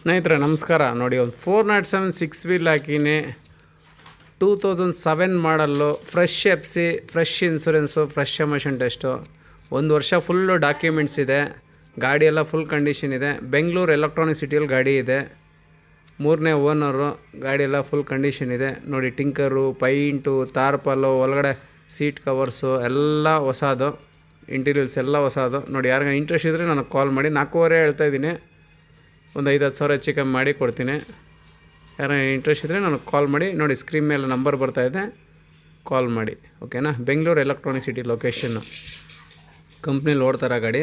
ಸ್ನೇಹಿತರೆ ನಮಸ್ಕಾರ. ನೋಡಿ, ಒಂದು 407 6 ವೀಲ್ ಹಾಕಿನಿ, 2007 model, fresh F C, fresh insurance, fresh emission test, 1 ವರ್ಷ ಫುಲ್ಲು ಡಾಕ್ಯುಮೆಂಟ್ಸ್ ಇದೆ. ಗಾಡಿ ಎಲ್ಲ ಫುಲ್ ಕಂಡೀಷನ್ ಇದೆ. ಬೆಂಗಳೂರು ಎಲೆಕ್ಟ್ರಾನಿಕ್ ಸಿಟಿಯಲ್ಲಿ ಗಾಡಿ ಇದೆ. 3ನೇ ಓನರು. ಗಾಡಿ ಎಲ್ಲ ಫುಲ್ ಕಂಡೀಷನ್ ಇದೆ. ನೋಡಿ, ಟಿಂಕರು, ಪೈಂಟು, ತಾರ್ಪಲ್ಲು, ಒಳಗಡೆ ಸೀಟ್ ಕವರ್ಸು ಎಲ್ಲ ಹೊಸದು, ಇಂಟೀರಿಯಲ್ಸ್ ಎಲ್ಲ ಹೊಸದು. ನೋಡಿ, ಯಾರಿಗ ಇಂಟ್ರೆಸ್ಟ್ ಇದ್ದರೆ ನನಗೆ ಕಾಲ್ ಮಾಡಿ. 4,500 ಹೇಳ್ತಾಯಿದ್ದೀನಿ, ಒಂದು 5-10 ಸಾವಿರ ಹೆಚ್ಚು ಕಮ್ಮಿ ಮಾಡಿ ಕೊಡ್ತೀನಿ. ಯಾರು ಇಂಟ್ರೆಸ್ಟ್ ಇದ್ದರೆ ನನಗೆ ಕಾಲ್ ಮಾಡಿ. ನೋಡಿ, ಸ್ಕ್ರೀನ್ ಮೇಲೆ ನಂಬರ್ ಬರ್ತಾಯಿದೆ, ಕಾಲ್ ಮಾಡಿ. ಓಕೆನಾ? Bengaluru electronic city location. ಕಂಪ್ನಿಲಿ ಓಡ್ತಾರ ಗಾಡಿ.